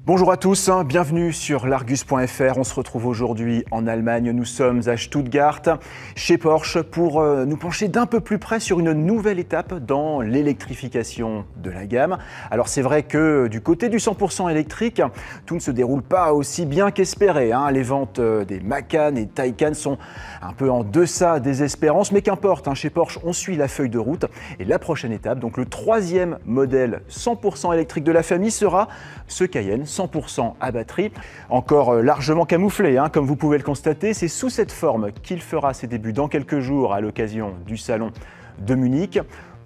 Bonjour à tous, bienvenue sur l'Argus.fr. On se retrouve aujourd'hui en Allemagne. Nous sommes à Stuttgart, chez Porsche, pour nous pencher d'un peu plus près sur une nouvelle étape dans l'électrification de la gamme. Alors c'est vrai que du côté du 100% électrique, tout ne se déroule pas aussi bien qu'espéré. Les ventes des Macan et Taycan sont un peu en deçà des espérances, mais qu'importe, chez Porsche, on suit la feuille de route. Et la prochaine étape, donc le troisième modèle 100% électrique de la famille, sera ce Cayenne 100% à batterie, encore largement camouflé, comme vous pouvez le constater. C'est sous cette forme qu'il fera ses débuts dans quelques jours à l'occasion du salon de Munich.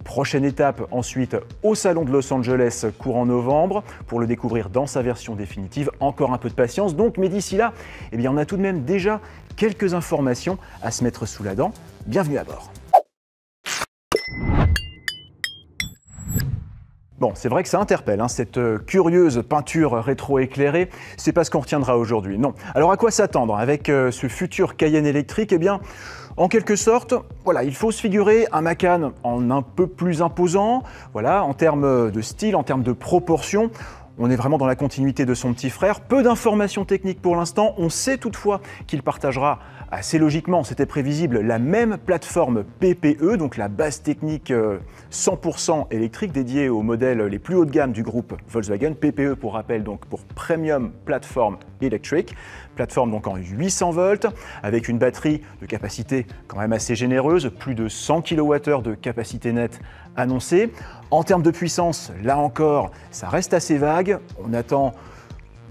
Prochaine étape ensuite au salon de Los Angeles courant novembre pour le découvrir dans sa version définitive. Encore un peu de patience donc, mais d'ici là, on a tout de même déjà quelques informations à se mettre sous la dent. Bienvenue à bord. Bon, c'est vrai que ça interpelle, cette curieuse peinture rétro-éclairée. C'est pas ce qu'on retiendra aujourd'hui, non. Alors à quoi s'attendre avec ce futur Cayenne électrique? En quelque sorte, il faut se figurer un Macan en un peu plus imposant, en termes de style, en termes de proportion. On est vraiment dans la continuité de son petit frère. Peu d'informations techniques pour l'instant. On sait toutefois qu'il partagera assez logiquement, c'était prévisible, la même plateforme PPE, donc la base technique 100% électrique dédiée aux modèles les plus haut de gamme du groupe Volkswagen. PPE pour rappel, donc pour Premium Platform Electric. Plateforme donc en 800 volts avec une batterie de capacité quand même assez généreuse, plus de 100 kWh de capacité nette annoncée. En termes de puissance, là encore, ça reste assez vague. On attend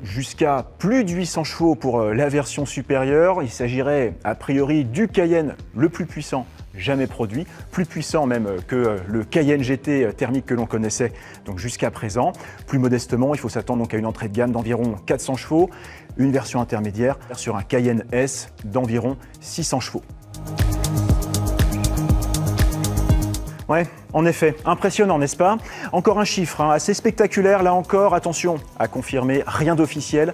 jusqu'à plus de 800 chevaux pour la version supérieure. Il s'agirait a priori du Cayenne le plus puissant jamais produit, plus puissant même que le Cayenne GT thermique que l'on connaissait donc jusqu'à présent. Plus modestement, il faut s'attendre donc à une entrée de gamme d'environ 400 chevaux, une version intermédiaire sur un Cayenne S d'environ 600 chevaux. Ouais, en effet, impressionnant, n'est-ce pas? Encore un chiffre assez spectaculaire, là encore, attention à confirmer, rien d'officiel.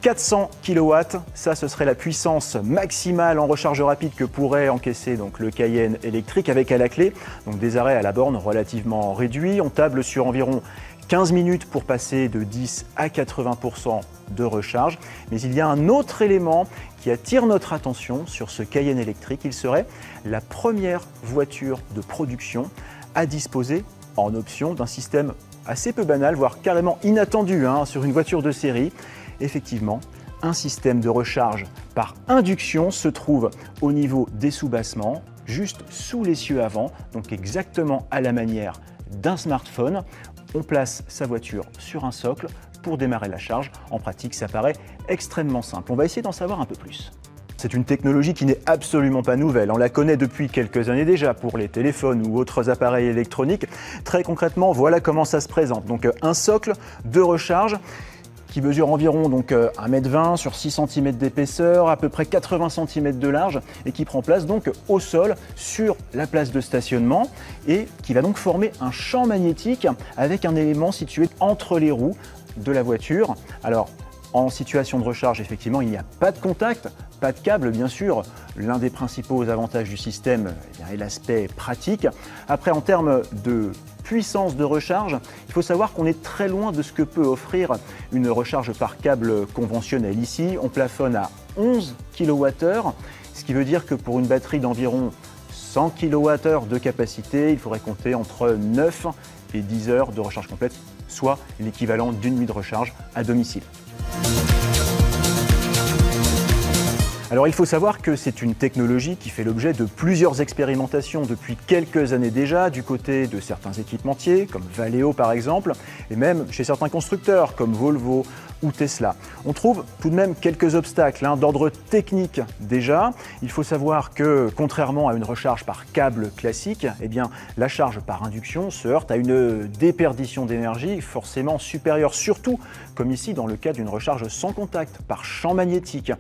400 kW, ça ce serait la puissance maximale en recharge rapide que pourrait encaisser donc le Cayenne électrique avec à la clé donc des arrêts à la borne relativement réduits. On table sur environ 15 minutes pour passer de 10 à 80% de recharge. Mais il y a un autre élément qui attire notre attention sur ce Cayenne électrique. Il serait la première voiture de production à disposer en option d'un système assez peu banal, voire carrément inattendu sur une voiture de série. Effectivement, un système de recharge par induction se trouve au niveau des soubassements, juste sous l'essieu avant, donc exactement à la manière d'un smartphone. On place sa voiture sur un socle pour démarrer la charge. En pratique, ça paraît extrêmement simple. On va essayer d'en savoir un peu plus. C'est une technologie qui n'est absolument pas nouvelle. On la connaît depuis quelques années déjà pour les téléphones ou autres appareils électroniques. Très concrètement, voilà comment ça se présente. Donc un socle de recharge qui mesure environ 1,20 m sur 6 cm d'épaisseur, à peu près 80 cm de large et qui prend place donc au sol sur la place de stationnement et qui va donc former un champ magnétique avec un élément situé entre les roues de la voiture. Alors, en situation de recharge, effectivement, il n'y a pas de contact, pas de câble, bien sûr. L'un des principaux avantages du système est l'aspect pratique. Après, en termes de puissance de recharge, il faut savoir qu'on est très loin de ce que peut offrir une recharge par câble conventionnelle. Ici, on plafonne à 11 kWh, ce qui veut dire que pour une batterie d'environ 100 kWh de capacité, il faudrait compter entre 9 et 10 heures de recharge complète, soit l'équivalent d'une nuit de recharge à domicile. Alors il faut savoir que c'est une technologie qui fait l'objet de plusieurs expérimentations depuis quelques années déjà, du côté de certains équipementiers, comme Valeo par exemple, et même chez certains constructeurs comme Volvo ou Tesla. On trouve tout de même quelques obstacles d'ordre technique déjà. Il faut savoir que contrairement à une recharge par câble classique, la charge par induction se heurte à une déperdition d'énergie forcément supérieure, surtout comme ici dans le cas d'une recharge sans contact par champ magnétique.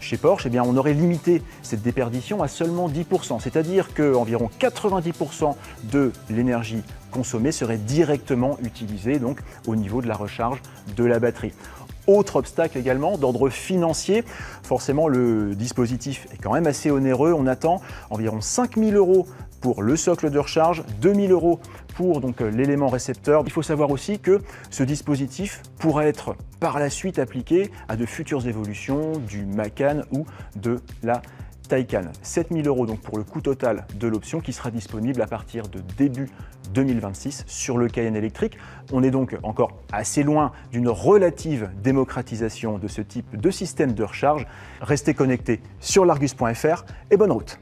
Chez Porsche, on aurait limité cette déperdition à seulement 10%, c'est-à-dire qu'environ 90% de l'énergie consommée serait directement utilisée donc, au niveau de la recharge de la batterie. Autre obstacle également d'ordre financier, forcément le dispositif est quand même assez onéreux, on attend environ 5 000 € pour le socle de recharge, 2 000 € pour l'élément récepteur. Il faut savoir aussi que ce dispositif pourra être par la suite appliqué à de futures évolutions du Macan ou de la Taycan. 7 000 € donc pour le coût total de l'option qui sera disponible à partir de début 2026 sur le Cayenne électrique. On est donc encore assez loin d'une relative démocratisation de ce type de système de recharge. Restez connectés sur l'Argus.fr et bonne route.